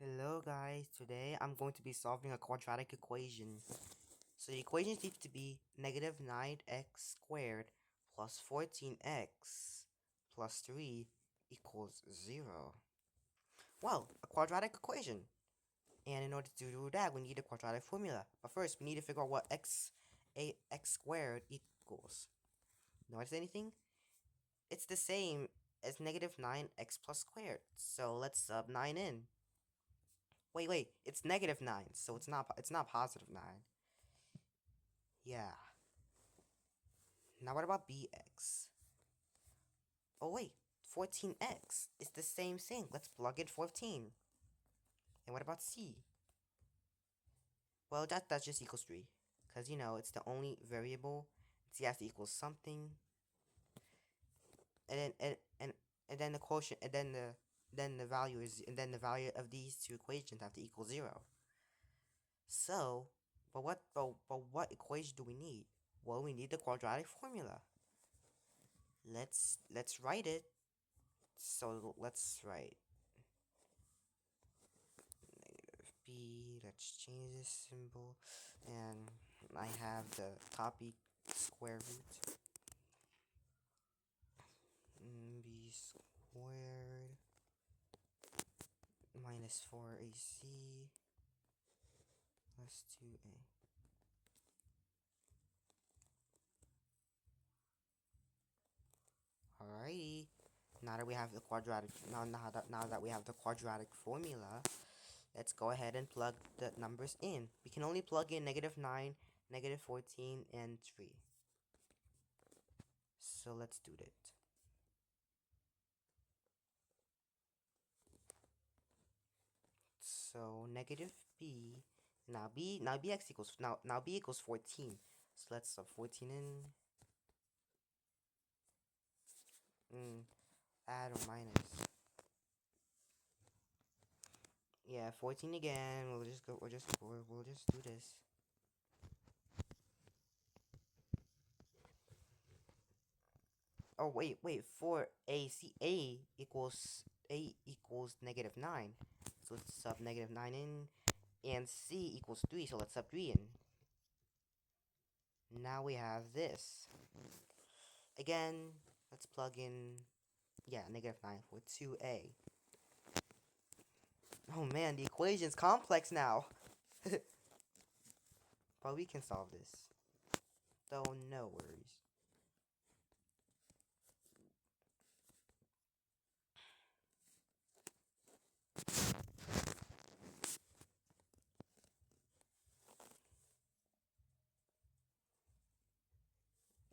Hello guys, today I'm going to be solving a quadratic equation. So the equation needs to be negative 9x squared plus 14x plus 3 equals 0. Well, a quadratic equation. And in order to do that, we need a quadratic formula. But first, we need to figure out what x squared equals. Notice anything? It's the same as negative 9x plus squared. So let's sub 9 in. Wait, it's negative 9, so it's not positive 9. Yeah. Now what about bx? Oh wait, 14x. It's the same thing. Let's plug in 14. And what about c? Well, that just equals 3. Because, it's the only variable. C has to equal something. And then the quotient, then the value is, and then the value of these two equations have to equal 0. So, but what equation do we need? Well, we need the quadratic formula. Let's write it. So let's write negative b. Let's change this symbol, and I have the copy square root b squared minus 4ac plus 2a. Alrighty. Now that we have the quadratic, now that we have the quadratic formula, let's go ahead and plug the numbers in. We can only plug in negative 9, negative 14, and 3. So let's do that. So negative b, now bx equals, now b equals 14. So let's sub 14 in. Add or minus. Yeah, 14 again. We'll just do this. Oh wait, for a equals negative 9. So let's sub negative 9 in, and c equals 3. So let's sub 3 in. Now we have this. Again, let's plug in, yeah, negative 9 for 2a. Oh man, the equation's complex now. But we can solve this. So no worries.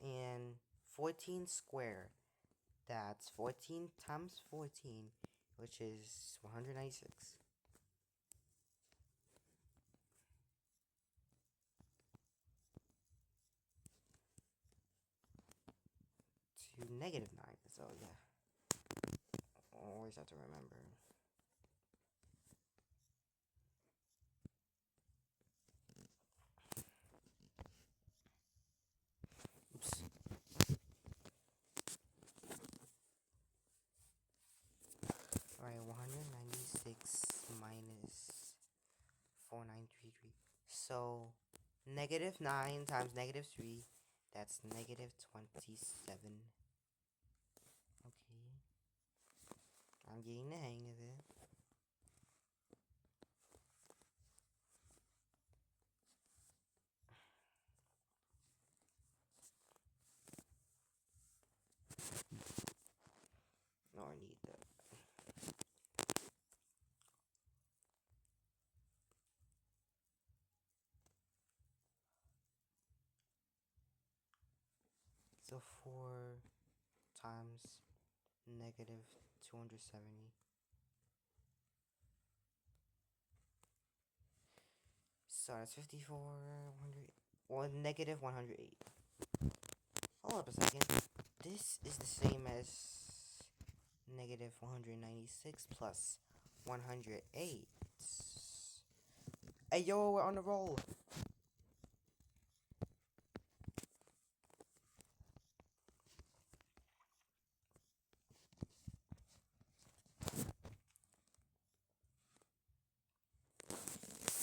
And 14 squared, that's 14 times 14, which is 196. To negative 9, so yeah. Always have to remember. Oops. Alright, 196 minus 4933. So, negative 9 times negative 3, that's negative 27. Okay. I'm getting the hang of it. No, I need that. So 4 times negative 270. So that's 54, 100, well, negative 108. Hold up a second. This is the same as negative 196 plus 108. Hey yo, we're on the roll.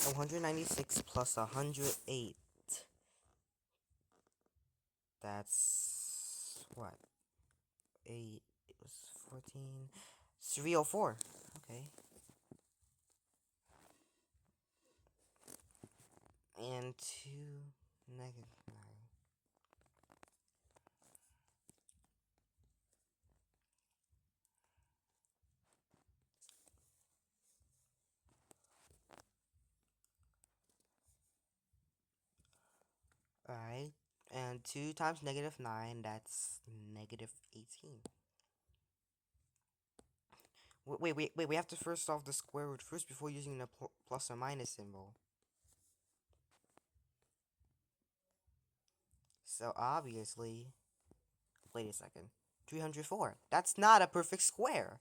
196 plus 108. That's what? 8. It was 14. 304. Okay. And 2 negative 9. Alright. And 2 times negative 9, that's negative 18. Wait, we have to first solve the square root first before using the plus or minus symbol. So obviously, wait a second. 304. That's not a perfect square.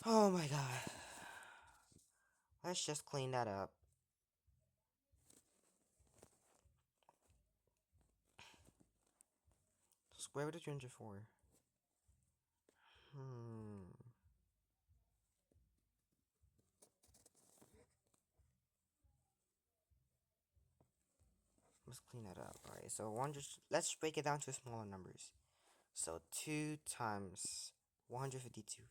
Oh my god. Let's just clean that up. Square root of 304. Let's clean that up. Alright, so let's break it down to smaller numbers. So 2 times 152.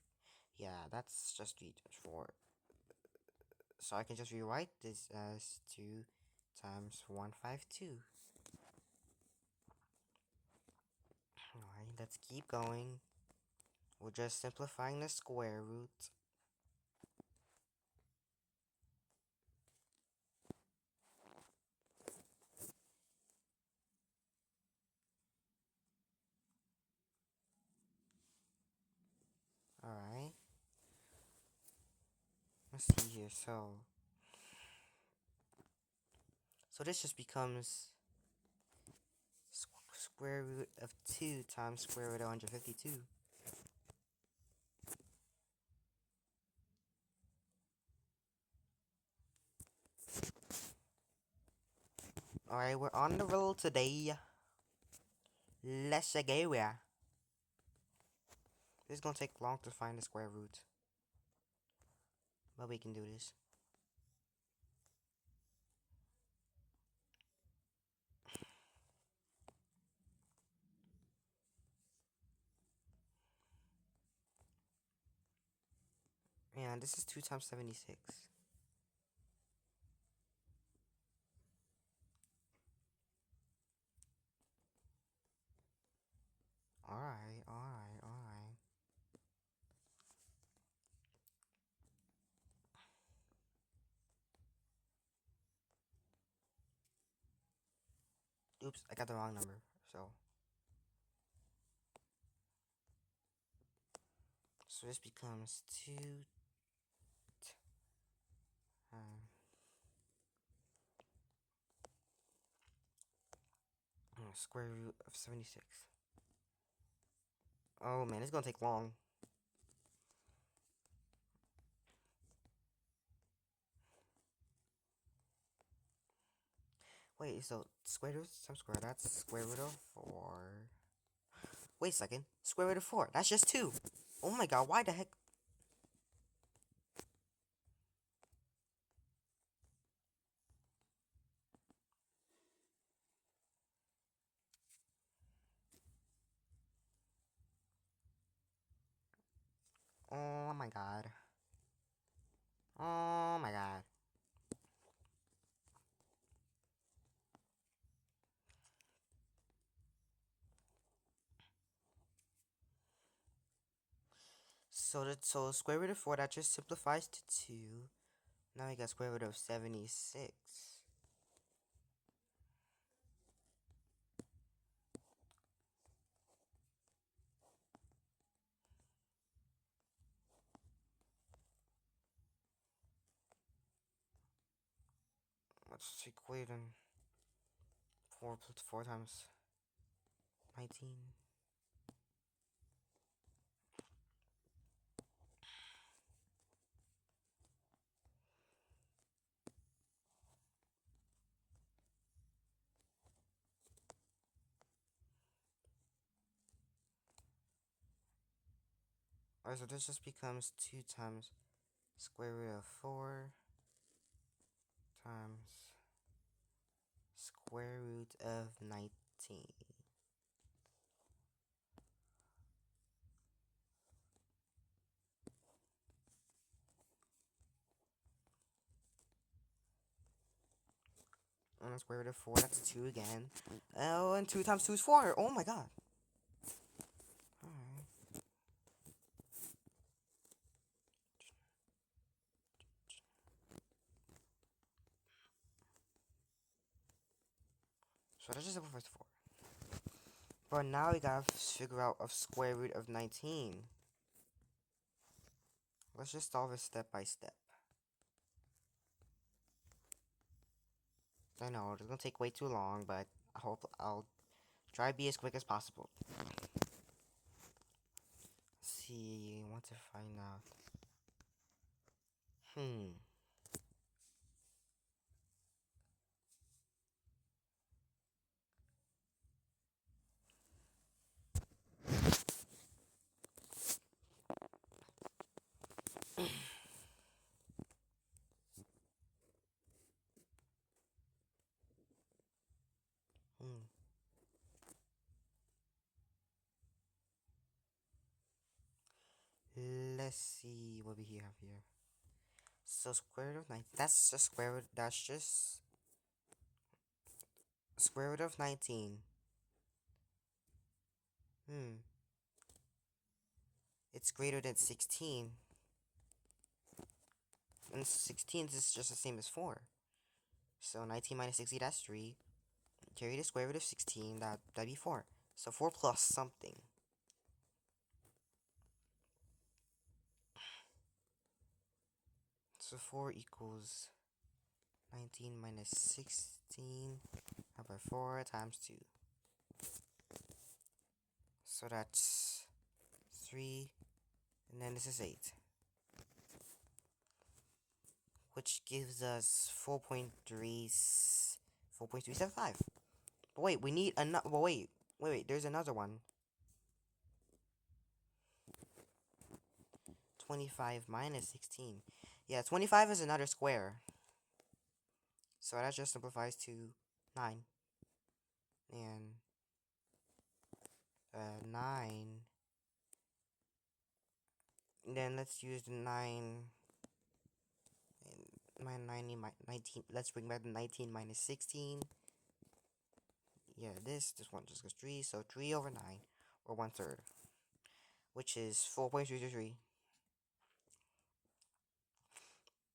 Yeah, that's just 3 times 4. So I can just rewrite this as 2 times 152. Alright, let's keep going. We're just simplifying the square root. Alright. Let's see here. So this just becomes square root of 2 times square root of 152. Alright, we're on the roll today. Let's go. This is gonna take long to find the square root. But we can do this. And this is 2 times 76. Alright. Oops, I got the wrong number. So this becomes 2 square root of 76. Oh man, it's gonna take long. Wait, so square root times square, that's square root of 4. Wait a second. Square root of 4, that's just 2. Oh my god, why the heck? Oh my god. Oh my god. So square root of 4, that just simplifies to 2. Now we got square root of 76. Let's equate in 4 times 19. Alright, so this just becomes 2 times square root of 4. times square root of 19. And square root of 4, that's 2 again. Oh, and 2 times 2 is 4. Oh my god. Alright. So that just simplifies to 4. But now we gotta figure out a square root of 19. Let's just solve it step by step. I know, it's gonna take way too long, but I hope I'll try to be as quick as possible. Let's see, I want to find out. Hmm. Hmm. Let's see what we have here. So square root of 19. That's just square root. That's just square root of 19. Hmm. It's greater than 16. And 16 is just the same as 4. So 19 minus 60, that's 3. Carry the square root of 16, that'd be 4. So 4 plus something. So 4 equals 19 minus 16 by 4 times 2. So that's 3, and then this is 8. Which gives us 4.375. But wait, we need another. Well, wait, there's another one. 25 minus 16. Yeah, 25 is another square. So that just simplifies to 9. And 9. And then let's use the 9. My 19. Let's bring back the 19 minus 16. Yeah, this one just goes 3. So 3 over 9, or 1/3, which is 4.333.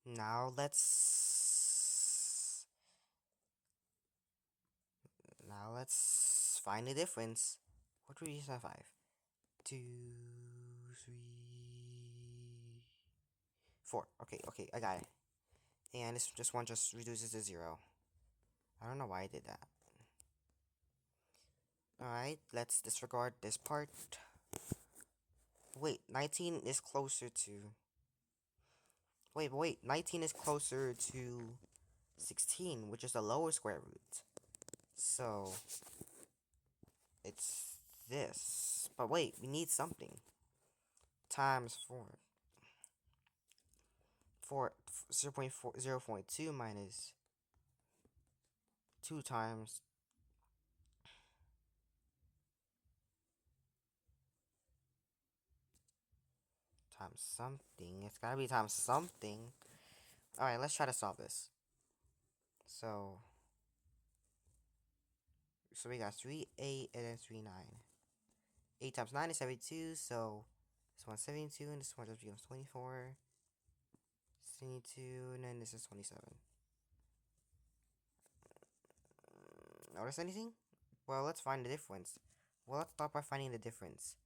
Now let's find the difference. What do we use 5? 2, 3, 4. Okay, I got it. And this one just reduces to 0. I don't know why I did that. Alright, let's disregard this part. Wait, 19 is closer to... Wait, 19 is closer to 16, which is the lower square root. So, it's this. But wait, we need something. Times 4. 0.2 minus 2 times something. It's gotta be times something. Alright, let's try to solve this. So we got 3, 8, and then 3, 9. 8 times 9 is 72, so this one's 72, and this one just becomes 24. 72, and then this is 27. Notice anything? Well, let's find the difference. Well, let's start by finding the difference.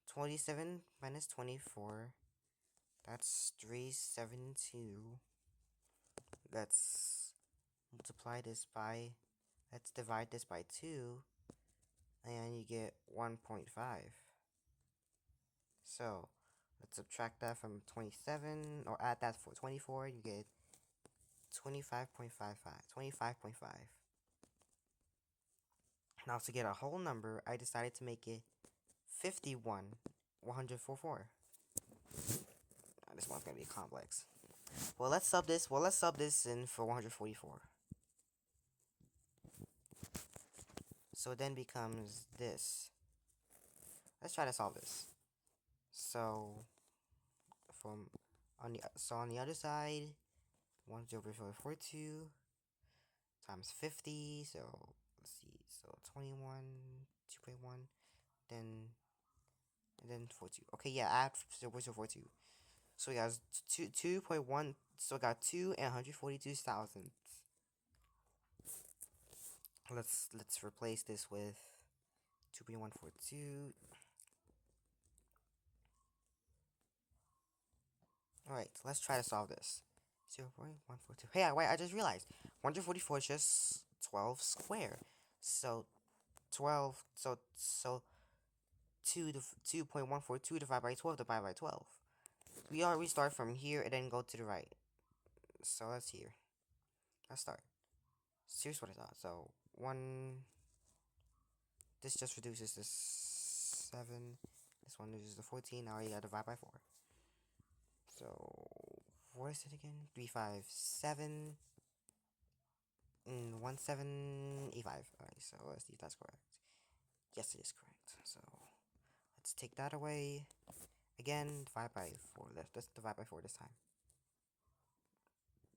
27 minus 24. That's 372. Let's multiply this by... Let's divide this by 2. And you get 1.5. So, let's subtract that from 27. Or add that for 24. You get 25.55. 25.5. Now, to get a whole number, I decided to make it 51. 144. This one's gonna be complex. Well, let's sub this. Well, let's sub this in for 144. So it then becomes this. Let's try to solve this. So on the other side, 1/442 times 50. So let's see. So 21, 2.1, then and then 42. Okay, yeah, add 0.042. So we got 2.1. So we got 2 and 142 thousandths. Let's replace this with 2.142. Alright, let's try to solve this. 0.142. Hey, wait, I just realized 144 is just 12 squared. So 12, so 2.142 divided by 12 divided by 12. We start from here and then go to the right. So let's here. Let's start. So here's what I thought. So this just reduces this 7. This one reduces the 14. Now you gotta divide by 4. So what is it again? 357 and 1785. Alright, so let's see if that's correct. Yes, it is correct. So let's take that away. Again, divide by 4. Let's divide by 4 this time.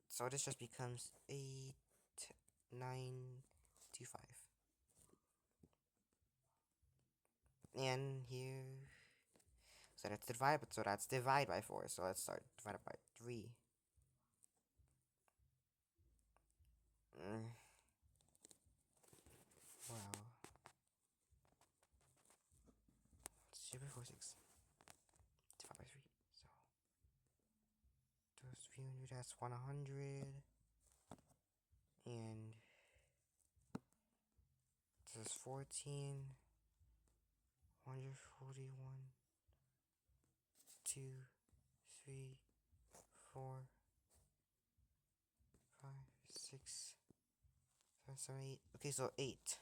So this just becomes 8925. And here, so that's divide by 4. So let's start divided by 3. Wow. 0.46 divided by 3. So those 300, that's 100. And this is 14. 141. 2, 3, 4, 5, 6, 7, 7, 8. Okay, so 8.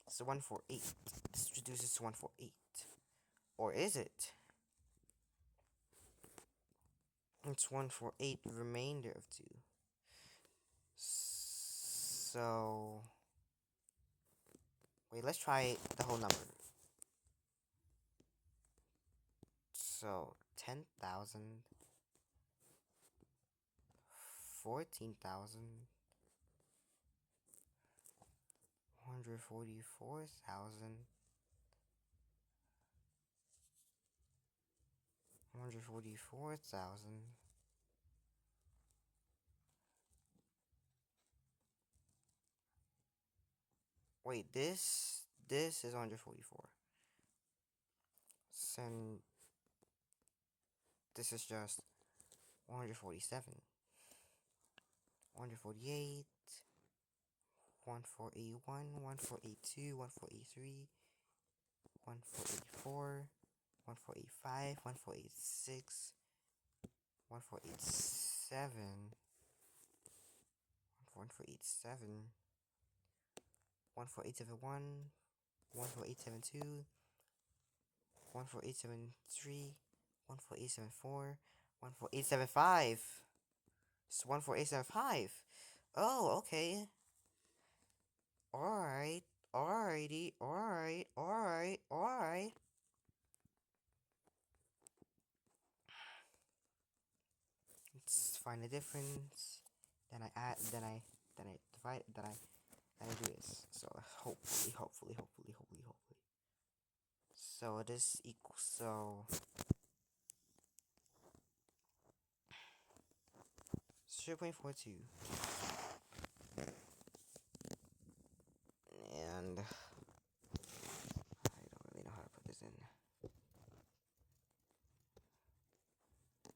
So 148. This reduces to 148. Or is it? It's 148 remainder of 2. So wait, let's try the whole number. So 10,000, 14,000, 144,000, 144,000. Wait, this is 144. And this is just 147, 148, 1481, 1482, 1483, 1484, 1485, 1486, 1487, 1487, 14871, 14872, 14873, 14874, 14875. It's 14875. Oh, okay. Alright. Alrighty. Alright. Let's find the difference. Then I add, then I divide, then I do this. So hopefully. So this equals, so 0.42. And I don't really know how to put this in.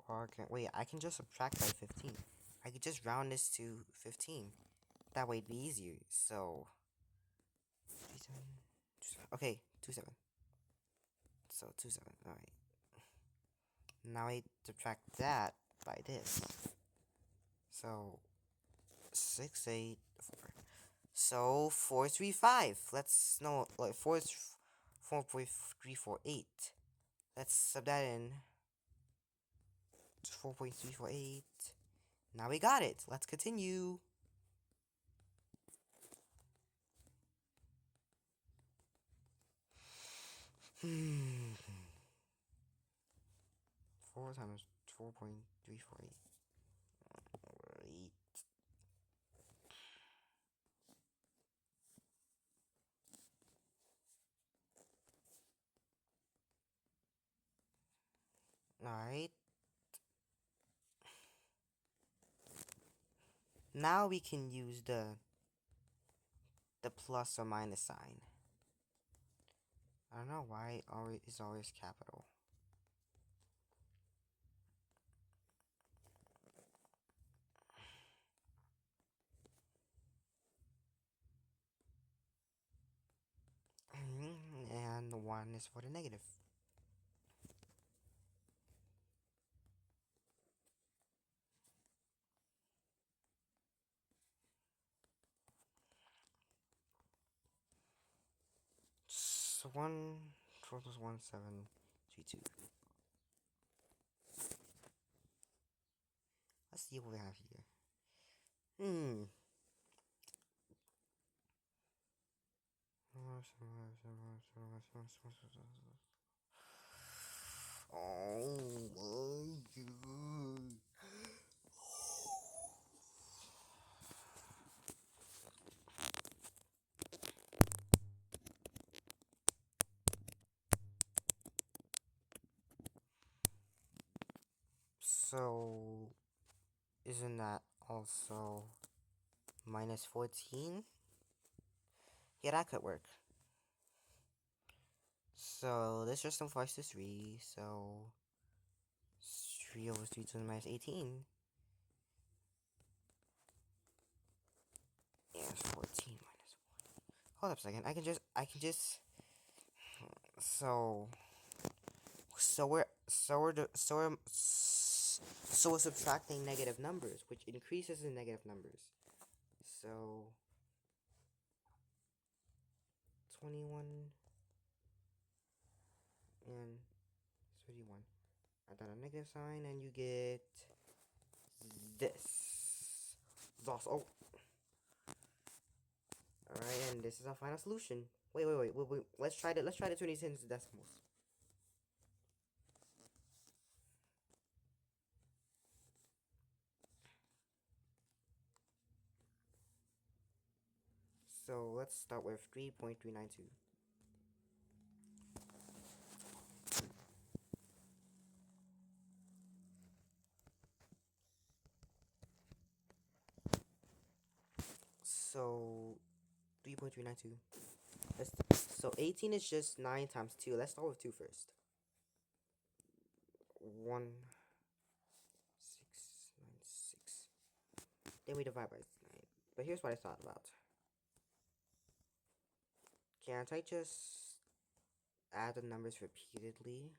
Or I can just subtract by 15. I could just round this to 15. That way it'd be easier. So 27, 27. Okay, 27. So 27. Alright. Now I subtract that by this. So 684. So 435. Let's no, like 4.348. Let's sub that in. 4.348. Now we got it. Let's continue. Hmm. 4 times 4.348. Alright. Now we can use the plus or minus sign. I don't know why it's always capital. And the 1 is for the negative. So 1, 4 plus 1, 7, 3, 2. Let's see what we have here. Oh my god. So, isn't that also minus 14? Yeah, that could work. So, this just simplifies to 3, so 3 over 3 to the minus 18. Yeah, it's 14 minus 1. Hold up a second, I can just, so we're subtracting negative numbers, which increases the negative numbers. So 21 and 31. Add down a negative sign, and you get this. Oh, all right, and this is our final solution. Wait. Let's try to turn these into decimals. So let's start with 3.392. So 3.392. So 18 is just 9 times 2. Let's start with 2 first. 1, 6, 9, 6. Then we divide by 9. But here's what I thought about. Can't I just add the numbers repeatedly?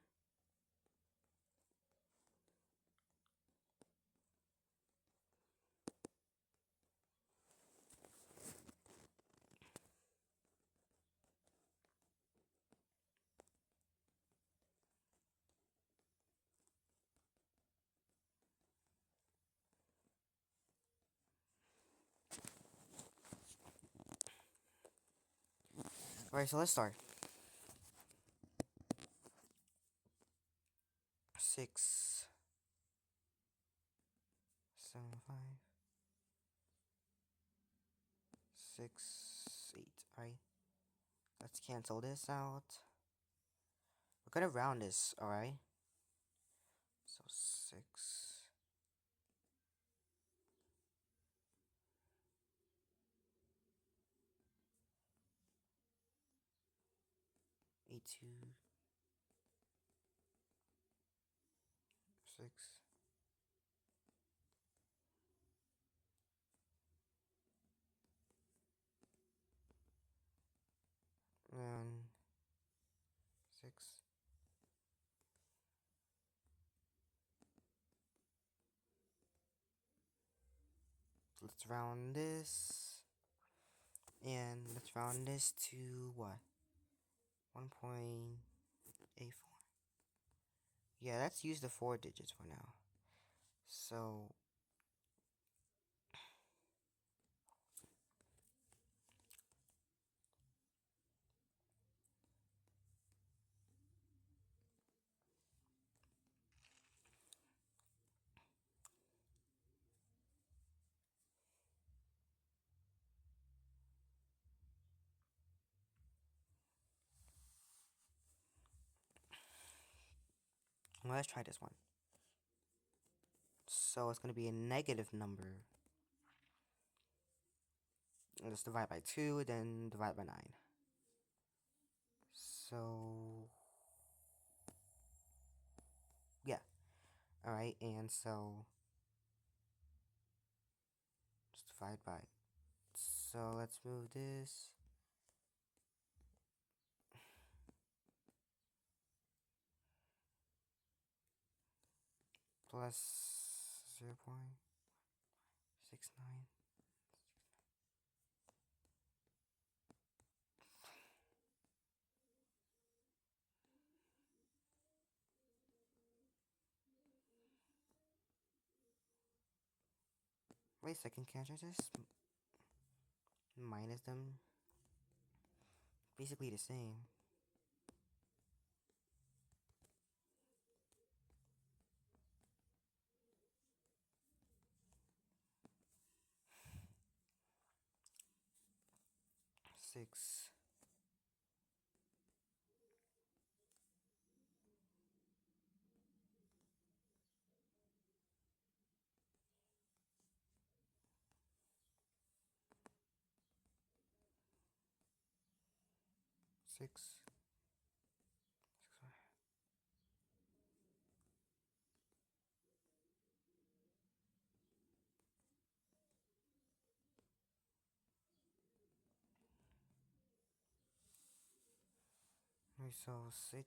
Alright, so let's start. 6, 7, 5, 6, 8. Alright, let's cancel this out. We're gonna round this, alright? So 6. 8, 2, 6. And 6. Let's round this. And let's round this to what? 1.84. Yeah, let's use the 4 digits for now. So let's try this one. So it's going to be a negative number. Let's divide by 2, then divide by 9. So, yeah. Alright, and so, just divide by. So let's move this. Plus 0.69. Wait a second, can't I just minus them? Basically the same. Six. Six. Wait, so 6.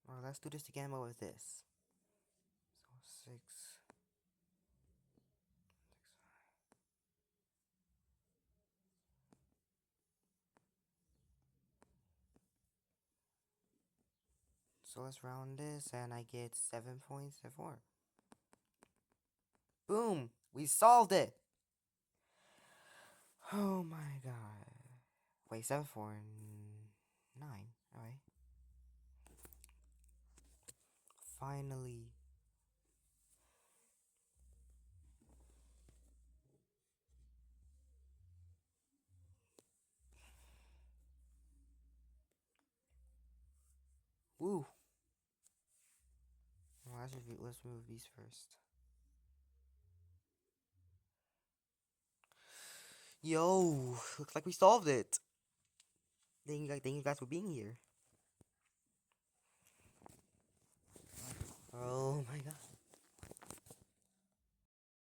Well, let's do this again, but with this. So 6. So let's round this, and I get 7.74. Boom! We solved it! Oh my god. Wait, 749. Alright. Finally. Woo! Well, let's move these first. Yo! Looks like we solved it! Thank you guys for being here. Oh my god.